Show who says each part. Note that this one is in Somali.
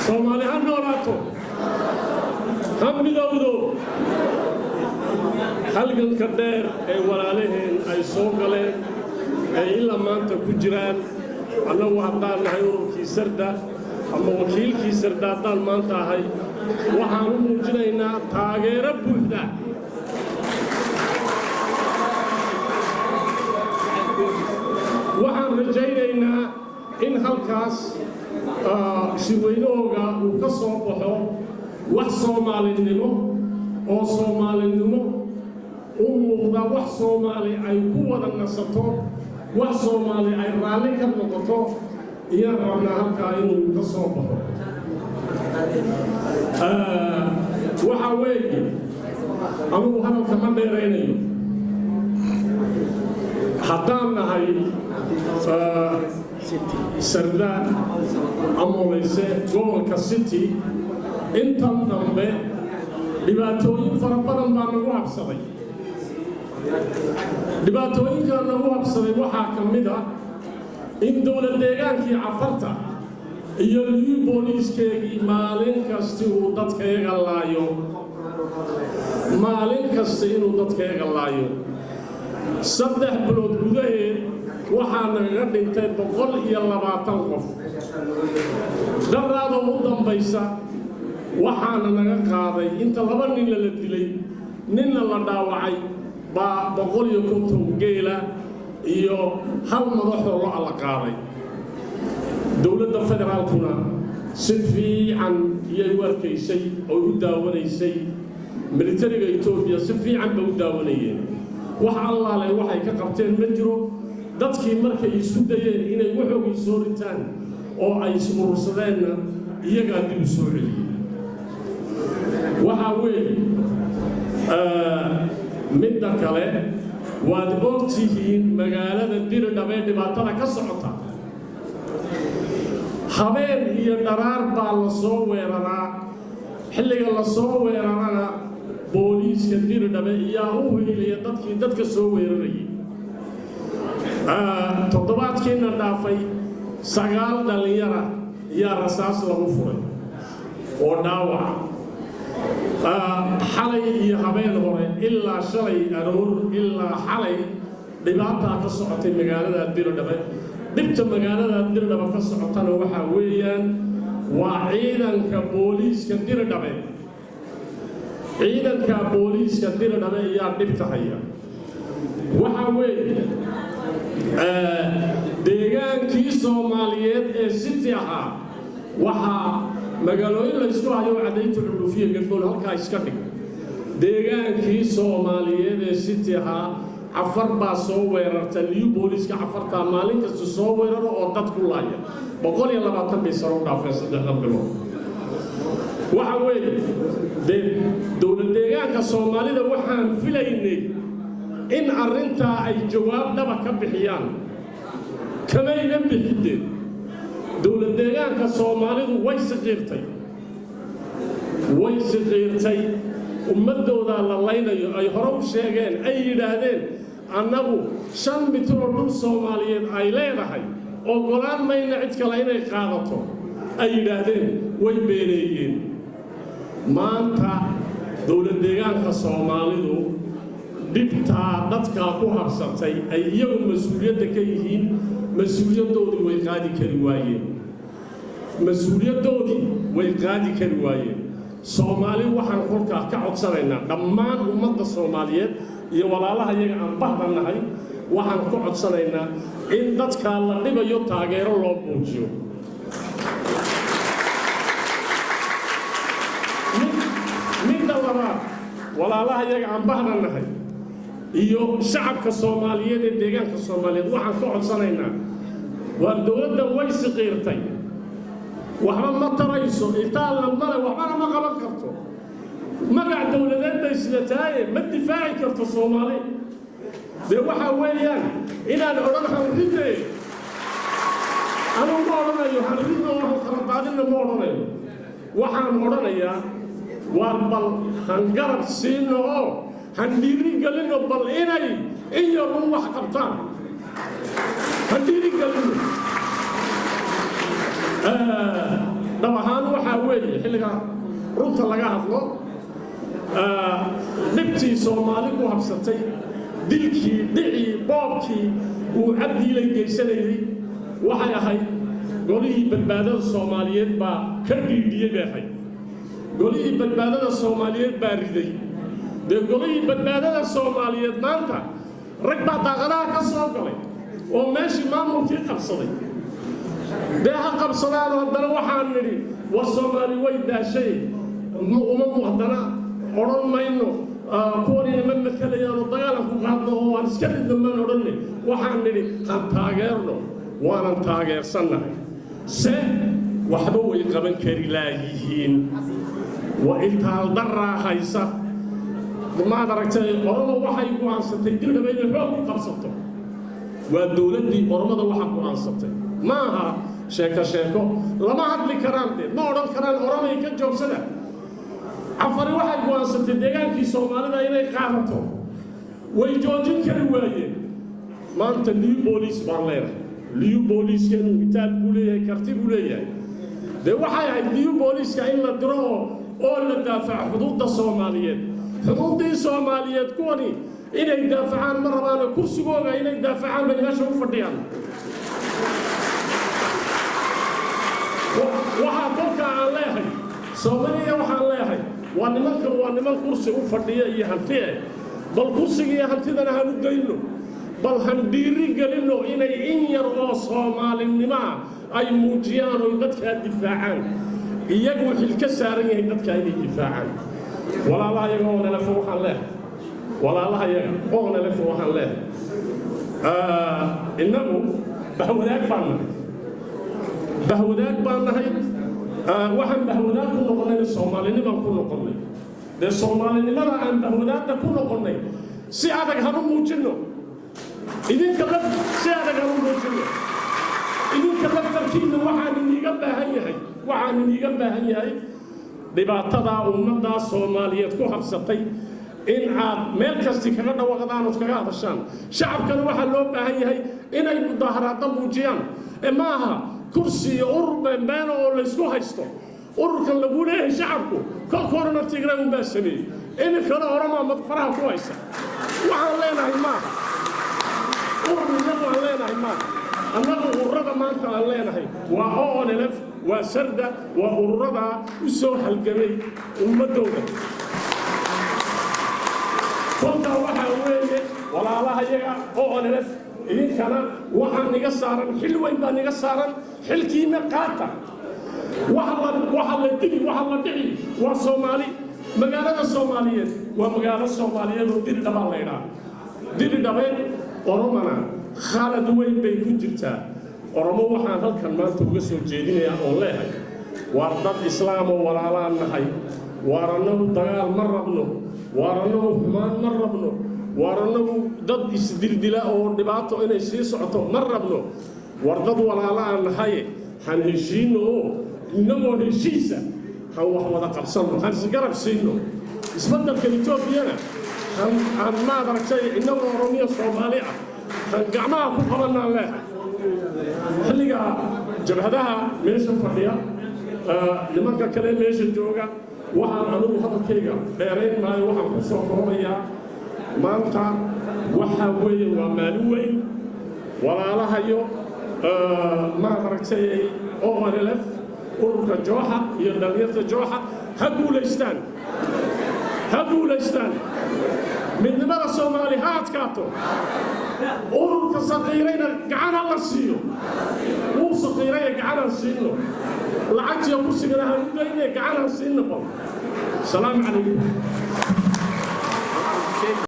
Speaker 1: Soomaali ha noolaato ha midowdo halganka dheer ee walaalaheen ay soo galeen ay ilaa maanta ku jiraan annagu haddaan nahay ururkii sarda ama wakiilkii sarda haddaan maanta ahay waxaan u muujinaynaa taageero buuxda waxaan rajaynaynaa in halkaas shirweynahooga uu ka soo baxo wax soomaalinimo oo soomaalinimo u muuqda wax soomaali ay ku wada nasato wax soomaali ay raalli ka noqoto iyaan rabnaa halkaa inuu ka soo baxo waxaa weeye anugu hadalka ma dheeraynayo haddaan nahay sarda amooleyse gobolka city intan dambe dhibaatooyin fara badan baa nagu habsaday dhibaatooyinkaa nagu habsaday waxaa ka mid ah in dowlad deegaankii cafarta iyo liyu booliiskeegii maalin kasti uu dadkayaga laayo maalin kasta inuu dadkayaga laayo 3 bilood gudaheed waxaa nagaga dhintay 120 qof daraadoo u dambaysa waxaana naga qaaday inta 2 nin la dilay ninna la dhaawacay baa 150 geela iyo hal madaxoo lo la qaaday dowladda federaalkuna si fiican iyay u arkaysay oo u daawanaysay militariga Itoobiya si fiican bay u daawanayeen wax allaale waxay ka qabteen ma jiro dadkii markay isku dayeen inay waxoogii soo ritaan oo ay ismurursadeenna iyagaa dib u soo celiyey waxaa weeye midda kale waad ogtihiin magaalada Diridhabe dhibaatada ka socota habeen iyo dharaar baa la soo weeraraa xilliga la soo weerarana booliiska Diridhabe ayaa u heelaya dadka soo weerarayay toddobaadkiina dhaafay 9 dhalinyara ayaa rasaas lagu furay oo dhaawac xalay iyo habeen hore ilaa shalay aroor ilaa xalay dhibaataa ka socotay magaalada Diridhabe dhibta magaalada Diridhabe ka socotana waxa weeyaan waa ciidanka booliiska Diridhabe ciidanka booliiska Diridhabe ayaa dhibta haya waxa weeye deegaankii Soomaaliyeed ee city ahaa waxaa magaalooyin la isku hayo cadaynta dhulfiye gadboon halka iska dhig deegaankii Soomaaliyeed ee city ahaa afar baa soo weerartay liyu booliiska afarta maalin kasta soo weeraro oo dad ku laaya 120 bay soo dhaafay 3 bilood waxa weeye dowlad deegaanka Soomaalida waxaan filaynay in arrinta ay jawaab dhaba ka bixiyaan kamayna bixideen dowlad deegaanka Soomaalidu way siqeertay ummadooda la laynayo ay hore u sheegeen ay yiraahdeen annagu 5 mitir oo dhul Soomaaliyeed ay leedahay oo golaan mayna cid kale inay qaadato ay yiraahdeen way beeneeyeen maanta dowlad deegaanka Soomaalidu dhibta dadka ku habsatay ay iyagu mas'uuliyadda ka yihiin mas'uuliyadoodii way qaadi kari waayeen Soomaali waxaan kolkaa ka codsanaynaa dhammaan ummadda Soomaaliyeed iyo walaalaha iyaga aan bahdanahay waxaan ku codsanaynaa in dadka la dhibayo taageero loo muujiyo midda labaad walaalaha iyaga aan bahdanahay iyo shacabka Soomaaliyeed ee deegaanka Soomaaliyeed waxaan ku codsanaynaa waa dowladda way siqeertay waxba ma tarayso itaalna male waxbana ma qaban karto magac dowladeed bay isla tahay ma difaaci karto Soomaali dee waxa weeyaan inaan odhan hanridee anuu ma odhanayo hanridoo waxu kala daadinna ma odhanayo waxaan odhanayaa waa bal hangarab siino oo handhiiri gelino bal inay in yarun wax qabtaan handhiiri gelino dhabahaan waxaa weeye xilliga runta laga hadlo dhibtii Soomaali ku habsatay dilkii dhicii boobkii uu cabdiilay geysanayay waxay ahayd golihii badbaadada Soomaaliyeed baa ka dhiidhiyay bay ahayd golihii badbaadada Soomaaliyeed baa riday dee golihii badbaadada Soomaaliyeed maanta rag baa daaqadaha ka soo galay oo meeshii maamulkii qabsaday dee ha qabsadaan oo haddana waxaan nidhi war Soomaali way daashay uma haddana odhan mayno kuwanina ma matalayaan oo dagaalan ku qaadno oo aan iska ridno maan odhanne waxaan nidhi han taageerno waanan taageersannahay se waxba way qaban kari laayihiin wa intaal daraa haysa maad aragtay oroma waxay go'aansatay dirdhaba inay xoog ku qabsato waa dowladdii oromada waxaa go'aansatay maaha sheeko lama hadli karaan dee ma odhan karaan oromay ka joogsada cafari waxay go'aansatay deegaankii Soomaalida inay qaadato way joojin kari waayeen maanta liu booliis baan leeyahay liu booliiskeenu itaal buu leeyahay karti buu leeyahay dee waxay ahayd liu booliiska in la diro oo la daafaco xuduudda Soomaaliyeed xuduuddii Soomaaliyeed kuwani inay daafacaan ma rabaan kursigooda inay daafacaan bay meesha u fadhiyaan waxaa kolka aan leeyahay Soomaaliya waxaan leeyahay waa niman kursi u fadhiya iyo hanti bal kursiga iyo hantidana hanu dayno bal han dhiiri gelino inay in yar oo Soomaalinimo ay muujiyaan oo dadka difaacaan iyagu xil ka saaran yahay dadka inay difaacaan walaalaha iyaga oo nala waxaan leeyahay walaalaha iyaga oo nala waxaan leeyahay innagu bahwadaag baan nahay waxaan bahwadaag ku noqonay Soomaalinimo ku noqonay dee Soomaalinimada aan bahwadaagta ku noqonay si adag hanu muujino idinka si adag hanu muujino idinka laftarkiina waxaan iniga baahan yahay dhibaatada ummadda Soomaaliyeed ku habsatay in aad meel kasta kaga dhawaaqdaan oo kaga hadashaan shacabkana waxa loo baahan yahay inay mudaharaad muujiyaan maaha kursi urur been oo la isku haysto ururkan lagu leeyahay shacabku kolkoorna Tigray u baasamay in kala orama mad faraha ku haysa waxaan leenahay maaha ururna waan leenahay maaha annagu ururada maanta aan leenahay waa ONLF waa sarda waa ururada u soo halgamay ummadooda kolka waxa weeye walaalaha iyaga ONLF idinkana waxaan niga saaran xil weyn baa niga saaran xilkiina qaata waxa la dhici waa Soomaali magaalada Soomaaliyeed waa magaalo Soomaaliyeed oo dirdhaba leeyahay dirdhabeen oromana xaalad weyn bay ku jirtaa oromo waxaan halkan maanta uga soo jeedinayaa oo leeyahay waa dad islaam oo walaalaan nahay waaranagu dagaal ma rabno waaranagu xumaan ma rabno waaranagu dad isdildila oo dhibaato inay sii socoto ma rabno war dad walaalaan nahay han heshiino inagoo heshiisa han wax wada qabsano han isgarab siino isbeddelka Itoobiyana han maad aragtay inagoo Oromiya Soomaali ah han gacmaha ku qabanaan leeyahay xilliga jabhadaha meesha fadhiya nimanka kale meesha jooga waxaan anigu hadalkayga dheerayn maayo waxaan ku soo koobayaa maanta waxa weeye waa maalin weyn walaalahayo maad aragtay ONLF ururka Jooxa iyo dhalinyarta Jooxa ha guulaystaan midnimada Soomaali ha adkaato ururka saqiirayna gacana la siiyo uu saqiiraya gacana siino lacagtiyo kursigana ha u geeyay gacana siino salaam calaykum